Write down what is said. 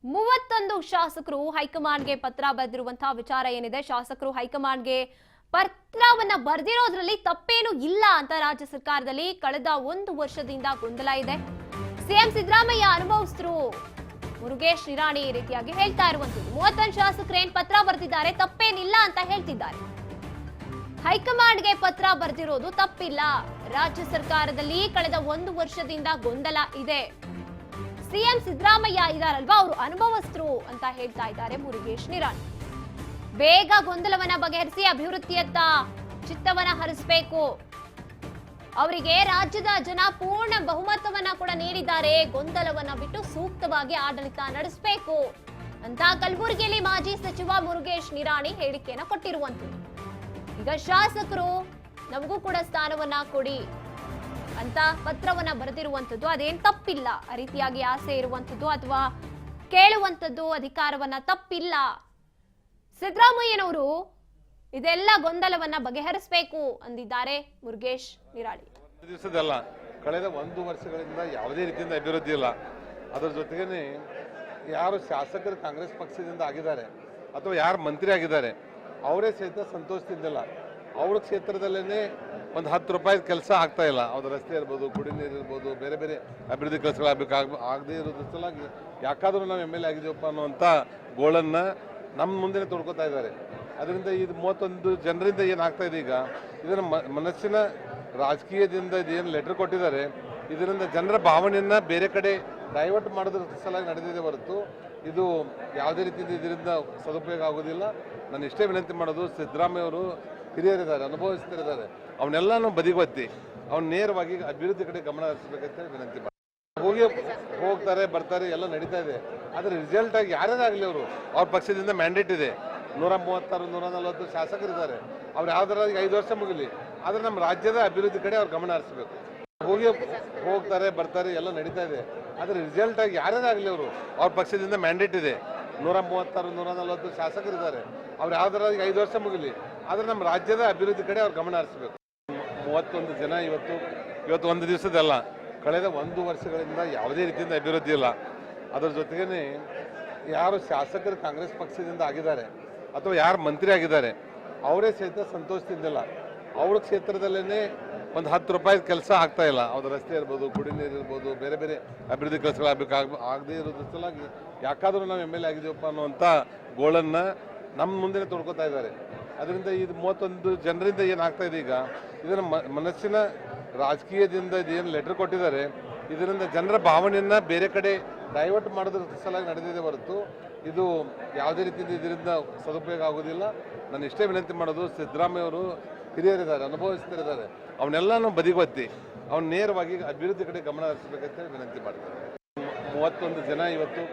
31 ಶಾಸಕರು ಹೈಕಮಾಂಡ್ಗೆ ಪತ್ರ ಬರೆದಿರುವಂತಹ ವಿಚಾರ ಏನಿದೆ. ಶಾಸಕರು ಹೈಕಮಾಂಡ್ಗೆ ಪತ್ರವನ್ನ ಬರೆದಿರೋದ್ರಲ್ಲಿ ತಪ್ಪೇನು ಇಲ್ಲ ಅಂತ ರಾಜ್ಯ ಸರ್ಕಾರದಲ್ಲಿ ಕಳೆದ 1 ವರ್ಷದಿಂದ ಗೊಂದಲ ಇದೆ. ಸಿಎಂ ಸಿದ್ದರಾಮಯ್ಯ ಅನುಭವಿಸಿದ್ರು ಮುರುಗೇಶ್ ನಿರಾಣಿ ಈ ರೀತಿಯಾಗಿ ಹೇಳ್ತಾ ಇರುವಂತದ್ದು. 31 ಶಾಸಕರೇನ್ ಪತ್ರ ಬರೆದಿದ್ದಾರೆ, ತಪ್ಪೇನಿಲ್ಲ ಅಂತ ಹೇಳ್ತಿದ್ದಾರೆ. ಹೈಕಮಾಂಡ್ಗೆ ಪತ್ರ ಬರೆದಿರೋದು ತಪ್ಪಿಲ್ಲ. ರಾಜ್ಯ ಸರ್ಕಾರದಲ್ಲಿ ಕಳೆದ 1 ವರ್ಷದಿಂದ ಗೊಂದಲ ಇದೆ. ಸಿಎಂ ಸಿದ್ದರಾಮಯ್ಯ ಇದಾರಲ್ವಾ, ಅವರು ಅನುಭವಸ್ಥರು ಅಂತ ಹೇಳ್ತಾ ಇದ್ದಾರೆ ಮುರುಗೇಶ್ ನಿರಾಣಿ. ಬೇಗ ಗೊಂದಲವನ್ನ ಬಗೆಹರಿಸಿ ಅಭಿವೃದ್ಧಿಯತ್ತ ಚಿತ್ತವನ್ನ ಹರಿಸಬೇಕು. ಅವರಿಗೆ ರಾಜ್ಯದ ಜನ ಪೂರ್ಣ ಬಹುಮತವನ್ನ ಕೂಡ ನೀಡಿದ್ದಾರೆ. ಗೊಂದಲವನ್ನ ಬಿಟ್ಟು ಸೂಕ್ತವಾಗಿ ಆಡಳಿತ ನಡೆಸಬೇಕು ಅಂತ ಕಲಬುರಗಿಯಲ್ಲಿ ಮಾಜಿ ಸಚಿವ ಮುರುಗೇಶ್ ನಿರಾಣಿ ಹೇಳಿಕೆಯನ್ನ ಕೊಟ್ಟಿರುವಂತದ್ದು. ಈಗ ಶಾಸಕರು ನಮಗೂ ಕೂಡ ಸ್ಥಾನವನ್ನ ಕೊಡಿ ಅಂತ ಪತ್ರವನ್ನ ಬರೆದಿರುವಂತದ್ದು ಅದೇನ್ ತಪ್ಪಿಲ್ಲ. ಆ ರೀತಿಯಾಗಿ ಆಸೆ ಇರುವಂತದ್ದು ಅಥವಾ ಕೇಳುವಂತದ್ದು ಅಧಿಕಾರವನ್ನ ತಪ್ಪಿಲ್ಲ. ಸಿದ್ದರಾಮಯ್ಯನವರು ಇದೆಲ್ಲ ಗೊಂದಲವನ್ನ ಬಗೆಹರಿಸಬೇಕು ಅಂದಿದ್ದಾರೆ ಮುರುಗೇಶ್ ನಿರಾಣಿ. ದಿವಸದಲ್ಲ, ಕಳೆದ 1 ವರ್ಷಗಳಿಂದ ಯಾವುದೇ ರೀತಿಯಿಂದ ಅಭಿವೃದ್ಧಿ ಇಲ್ಲ. ಅದರ ಜೊತೆಗೇನೆ ಯಾರು ಶಾಸಕರು ಕಾಂಗ್ರೆಸ್ ಪಕ್ಷದಿಂದ ಆಗಿದ್ದಾರೆ ಅಥವಾ ಯಾರು ಮಂತ್ರಿ ಆಗಿದ್ದಾರೆ ಅವರೇ ಸಹಿತ ಸಂತೋಷದಿಂದಿಲ್ಲ. ಅವ್ರ ಕ್ಷೇತ್ರದಲ್ಲೇ ಒಂದು 10 ರೂಪಾಯಿ ಕೆಲಸ ಆಗ್ತಾ ಇಲ್ಲ. ಅವ್ರ ರಸ್ತೆ ಇರ್ಬೋದು, ಕುಡಿ ನೀರು ಇರ್ಬೋದು, ಬೇರೆ ಬೇರೆ ಅಭಿವೃದ್ಧಿ ಕೆಲಸಗಳಾಗಬೇಕು ಆಗದೇ ಇರೋದ್ರ ಸಲುವಾಗಿ ಯಾಕಾದರೂ ನಾವು MLA ಆಗಿದ್ದೀವಪ್ಪ ಅನ್ನುವಂಥ ಗೋಳನ್ನು ನಮ್ಮ ಮುಂದೆ ತೊಡ್ಕೊತಾ ಇದ್ದಾರೆ. ಅದರಿಂದ ಇದು 31 ಜನರಿಂದ ಏನಾಗ್ತಾ ಇದೆ ಈಗ, ಇದರ ಮನಸ್ಸಿನ ರಾಜಕೀಯದಿಂದ ಇದೇನು ಲೆಟರ್ ಕೊಟ್ಟಿದ್ದಾರೆ, ಇದರಿಂದ ಜನರ ಭಾವನೆಯನ್ನು ಬೇರೆ ಕಡೆ ಡೈವರ್ಟ್ ಮಾಡೋದ್ರ ಸಲುವಾಗಿ ನಡೆದಿದೆ ಹೊರತು ಇದು ಯಾವುದೇ ರೀತಿಯಿಂದ ಇದರಿಂದ ಸದುಪಯೋಗ ಆಗೋದಿಲ್ಲ. ನಾನು ಇಷ್ಟೇ ವಿನಂತಿ ಮಾಡೋದು, ಸಿದ್ದರಾಮಯ್ಯ ಅವರು ಹಿರಿಯರಿದ್ದಾರೆ, ಅನುಭವಿಸ್ತಿದ್ದಾರೆ, ಅವನ್ನೆಲ್ಲನೂ ಬದಿಗೊತ್ತಿ ಅವ್ನು ನೇರವಾಗಿ ಅಭಿವೃದ್ಧಿ ಕಡೆ ಗಮನ ಹರಿಸಬೇಕಂತ ವಿನಂತಿ ಮಾಡಿ. ಹೋಗ್ತಾರೆ ಬರ್ತಾರೆ ಎಲ್ಲ ನಡೀತಾ ಇದೆ. ಆದರೆ ರಿಸಲ್ಟ್ ಆಗಿ ಯಾರ್ಯಾರಾಗಲಿ ಅವರು ಅವ್ರ ಪಕ್ಷದಿಂದ ಮ್ಯಾಂಡೇಟ್ ಇದೆ. 136 140 ಶಾಸಕರಿದ್ದಾರೆ. ಅವ್ರು ಯಾವ್ದಾರಾಗಿ 5 ವರ್ಷ ಮುಗಿಲಿ, ಆದರೆ ನಮ್ಮ ರಾಜ್ಯದ ಅಭಿವೃದ್ಧಿ ಕಡೆ ಅವ್ರು ಗಮನ ಹರಿಸಬೇಕು. ಹೋಗ್ತಾರೆ ಬರ್ತಾರೆ ಎಲ್ಲ ನಡೀತಾ ಇದೆ. ಆದರೆ ರಿಸಲ್ಟ್ ಆಗಿ ಯಾರ್ಯಾರಾಗಲಿ ಅವರು ಅವ್ರ ಪಕ್ಷದಿಂದ ಮ್ಯಾಂಡೇಟ್ ಇದೆ. 136 140 ಶಾಸಕರಿದ್ದಾರೆ. ಅವ್ರು ಯಾವ್ದಾರಾಗಿ 5 ವರ್ಷ ಮುಗಿಲಿ, ಆದರೆ ನಮ್ಮ ರಾಜ್ಯದ ಅಭಿವೃದ್ಧಿ ಕಡೆ ಅವ್ರು ಗಮನ ಹರಿಸಬೇಕು. 31 ಜನ ಇವತ್ತು ಒಂದು ದಿವಸದಲ್ಲ, ಕಳೆದ 1 ವರ್ಷಗಳಿಂದ ಯಾವುದೇ ರೀತಿಯಿಂದ ಅಭಿವೃದ್ಧಿ ಇಲ್ಲ. ಅದರ ಜೊತೆಗೇನೆ ಯಾರು ಶಾಸಕರು ಕಾಂಗ್ರೆಸ್ ಪಕ್ಷದಿಂದ ಆಗಿದ್ದಾರೆ ಅಥವಾ ಯಾರು ಮಂತ್ರಿ ಆಗಿದ್ದಾರೆ ಅವರೇ ಸಹಿತ ಸಂತೋಷದಿಂದಿಲ್ಲ. ಅವ್ರ ಕ್ಷೇತ್ರದಲ್ಲೇ ಒಂದು 10 ರೂಪಾಯಿ ಕೆಲಸ ಆಗ್ತಾ ಇಲ್ಲ. ಅವ್ರ ರಸ್ತೆ ಇರ್ಬೋದು, ಕುಡಿ ನೀರು ಇರ್ಬೋದು, ಬೇರೆ ಬೇರೆ ಅಭಿವೃದ್ಧಿ ಕೆಲಸಗಳಾಗಬೇಕು ಆಗದೇ ಇರೋದ್ರ ಸಲುವಾಗಿ ಯಾಕಾದರೂ ನಾವು MLA ಆಗಿದ್ದೀವಪ್ಪ ಅನ್ನುವಂಥ ಗೋಳನ್ನು ನಮ್ಮ ಮುಂದೆ ತೊಡ್ಕೊತಾ ಇದ್ದಾರೆ. ಅದರಿಂದ ಇದು 31 ಜನರಿಂದ ಏನಾಗ್ತಾ ಇದೆ ಈಗ, ಇದರ ಮನಸ್ಸಿನ ರಾಜಕೀಯದಿಂದ ಇದೇನು ಲೆಟರ್ ಕೊಟ್ಟಿದ್ದಾರೆ, ಇದರಿಂದ ಜನರ ಭಾವನೆಯನ್ನು ಬೇರೆ ಕಡೆ ಡೈವರ್ಟ್ ಮಾಡೋದ್ರ ಸಲುವಾಗಿ ನಡೆದಿದೆ ಹೊರತು ಇದು ಯಾವುದೇ ರೀತಿಯಿಂದ ಇದರಿಂದ ಸದುಪಯೋಗ ಆಗೋದಿಲ್ಲ. ನಾನು ಇಷ್ಟೇ ವಿನಂತಿ ಮಾಡೋದು, ಸಿದ್ದರಾಮಯ್ಯ ಅವರು ಹಿರಿಯರಿದ್ದಾರೆ, ಅನುಭವಿಸ್ತಿದ್ದಾರೆ, ಅವನ್ನೆಲ್ಲನೂ ಬದಿಗೊತ್ತಿ ಅವ್ನು ನೇರವಾಗಿ ಅಭಿವೃದ್ಧಿ ಕಡೆ ಗಮನ ಹರಿಸಬೇಕಂತ ವಿನಂತಿ ಮಾಡ್ತಾರೆ. 31 ಜನ ಇವತ್ತು